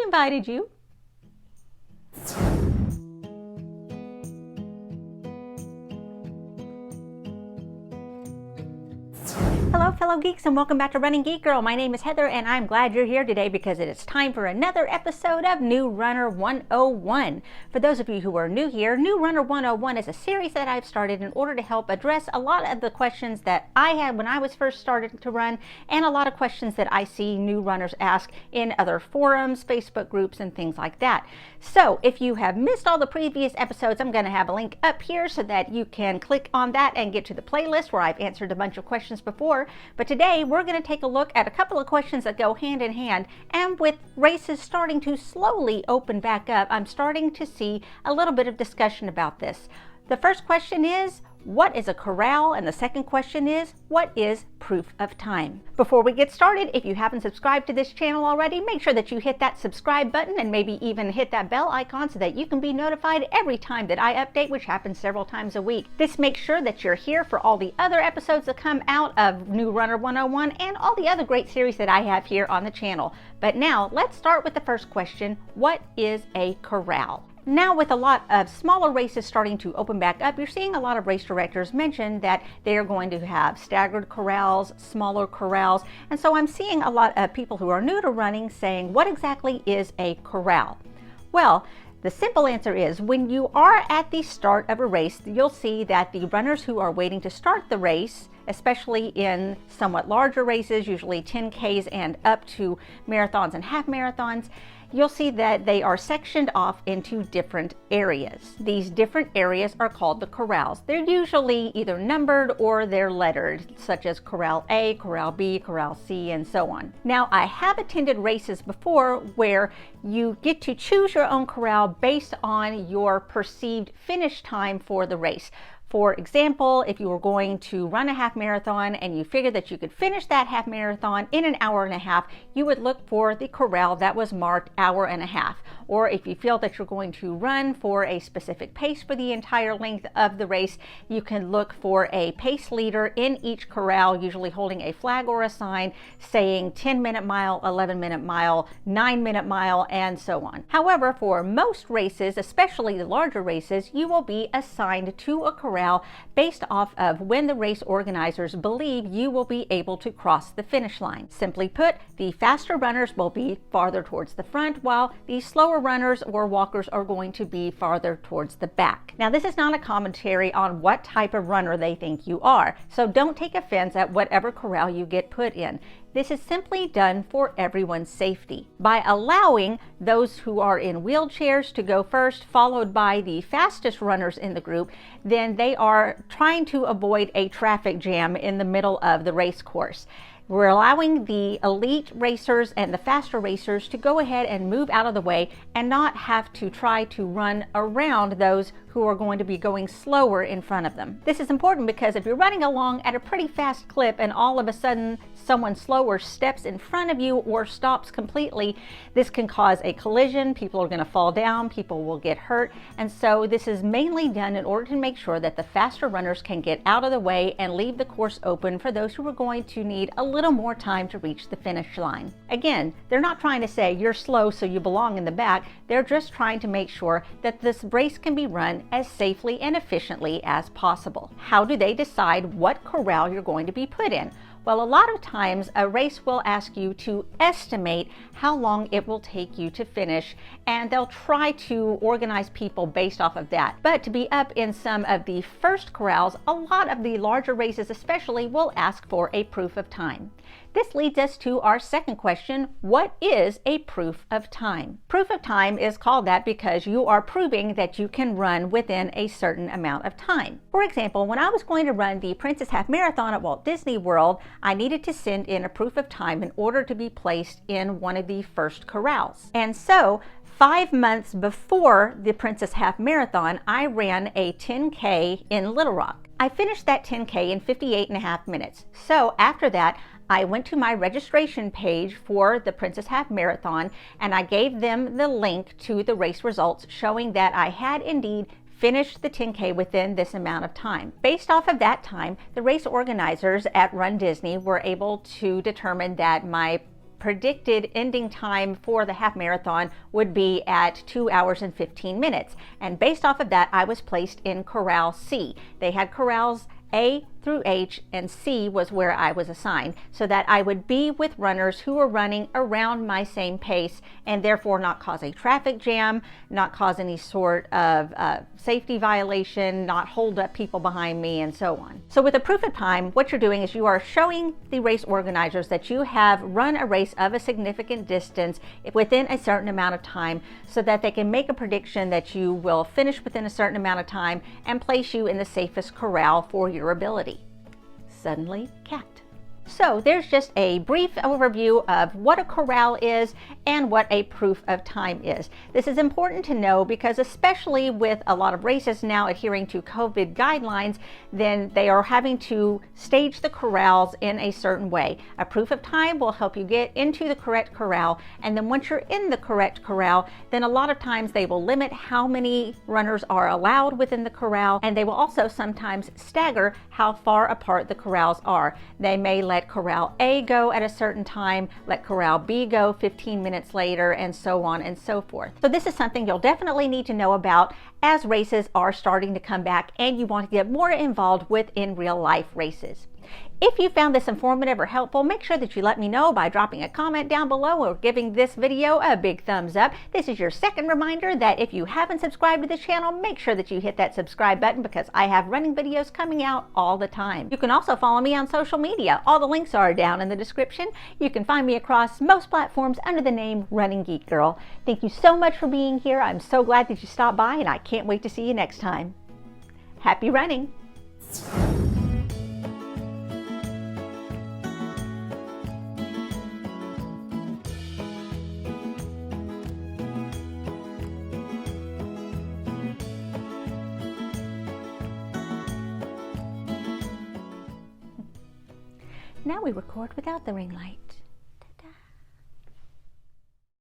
invited you. Hello fellow geeks and welcome back to Running Geek Girl. My name is Heather and I'm glad you're here today because it is time for another episode of New Runner 101. For those of you who are new here, New Runner 101 is a series that I've started in order to help address a lot of the questions that I had when I was first started to run and a lot of questions that I see new runners ask in other forums, Facebook groups, and things like that. So if you have missed all the previous episodes, I'm going to have a link up here so that you can click on that and get to the playlist where I've answered a bunch of questions before. But today we're going to take a look at a couple of questions that go hand in hand, and with races starting to slowly open back up, I'm starting to see a little bit of discussion about this. The first question is, what is a corral? And the second question is, what is proof of time? Before we get started, if you haven't subscribed to this channel already, make sure that you hit that subscribe button and maybe even hit that bell icon so that you can be notified every time that I update, which happens several times a week. This makes sure that you're here for all the other episodes that come out of New Runner 101 and all the other great series that I have here on the channel. But now let's start with the first question. What is a corral? Now, with a lot of smaller races starting to open back up, you're seeing a lot of race directors mention that they are going to have staggered corrals, smaller corrals, and so I'm seeing a lot of people who are new to running saying, what exactly is a corral? Well, the simple answer is when you are at the start of a race, you'll see that the runners who are waiting to start the race, especially in somewhat larger races, usually 10Ks and up to marathons and half marathons, you'll see that they are sectioned off into different areas. These different areas are called the corrals. They're usually either numbered or they're lettered, such as Corral A, Corral B, Corral C, and so on. Now, I have attended races before where you get to choose your own corral based on your perceived finish time for the race. For example, if you were going to run a half marathon and you figured that you could finish that half marathon in an hour and a half, you would look for the corral that was marked hour and a half. Or if you feel that you're going to run for a specific pace for the entire length of the race, you can look for a pace leader in each corral, usually holding a flag or a sign saying 10-minute mile, 11-minute mile, 9-minute mile, and so on. However, for most races, especially the larger races, you will be assigned to a corral based off of when the race organizers believe you will be able to cross the finish line. Simply put, the faster runners will be farther towards the front, while the slower runners or walkers are going to be farther towards the back. Now, this is not a commentary on what type of runner they think you are, so don't take offense at whatever corral you get put in. This is simply done for everyone's safety. By allowing those who are in wheelchairs to go first, followed by the fastest runners in the group, then they are trying to avoid a traffic jam in the middle of the race course. We're allowing the elite racers and the faster racers to go ahead and move out of the way and not have to try to run around those who are going to be going slower in front of them. This is important because if you're running along at a pretty fast clip and all of a sudden someone slower steps in front of you or stops completely, this can cause a collision. People are going to fall down, people will get hurt, and so this is mainly done in order to make sure that the faster runners can get out of the way and leave the course open for those who are going to need a little more time to reach the finish line. Again, they're not trying to say you're slow so you belong in the back. They're just trying to make sure that this race can be run as safely and efficiently as possible. How do they decide what corral you're going to be put in? Well, a lot of times a race will ask you to estimate how long it will take you to finish, and they'll try to organize people based off of that. But to be up in some of the first corrals, a lot of the larger races especially will ask for a proof of time. This leads us to our second question. What is a proof of time? Proof of time is called that because you are proving that you can run within a certain amount of time. For example, when I was going to run the Princess Half Marathon at Walt Disney World, I needed to send in a proof of time in order to be placed in one of the first corrals. And so 5 months before the Princess Half Marathon, I ran a 10K in Little Rock. I finished that 10K in 58.5 minutes. So after that, I went to my registration page for the Princess Half Marathon and I gave them the link to the race results showing that I had indeed finished the 10K within this amount of time. Based off of that time, the race organizers at Run Disney were able to determine that my predicted ending time for the half marathon would be at 2 hours and 15 minutes. And based off of that, I was placed in Corral C. They had corrals A through H, and C was where I was assigned, so that I would be with runners who were running around my same pace and therefore not cause a traffic jam, not cause any sort of safety violation, not hold up people behind me, and so on. So with a proof of time, what you're doing is you are showing the race organizers that you have run a race of a significant distance within a certain amount of time, so that they can make a prediction that you will finish within a certain amount of time and place you in the safest corral for your ability. Suddenly capped. So there's just a brief overview of what a corral is and what a proof of time is. This is important to know because especially with a lot of races now adhering to COVID guidelines, then they are having to stage the corrals in a certain way. A proof of time will help you get into the correct corral, and then once you're in the correct corral, then a lot of times they will limit how many runners are allowed within the corral, and they will also sometimes stagger how far apart the corrals are. They may let Corral A go at a certain time, let Corral B go 15 minutes later, and so on and so forth. So this is something you'll definitely need to know about as races are starting to come back and you want to get more involved with in real life races. If you found this informative or helpful, make sure that you let me know by dropping a comment down below or giving this video a big thumbs up. This is your second reminder that if you haven't subscribed to this channel, make sure that you hit that subscribe button because I have running videos coming out all the time. You can also follow me on social media. All the links are down in the description. You can find me across most platforms under the name Running Geek Girl. Thank you so much for being here. I'm so glad that you stopped by, and I can't wait to see you next time. Happy running! Now we record without the ring light.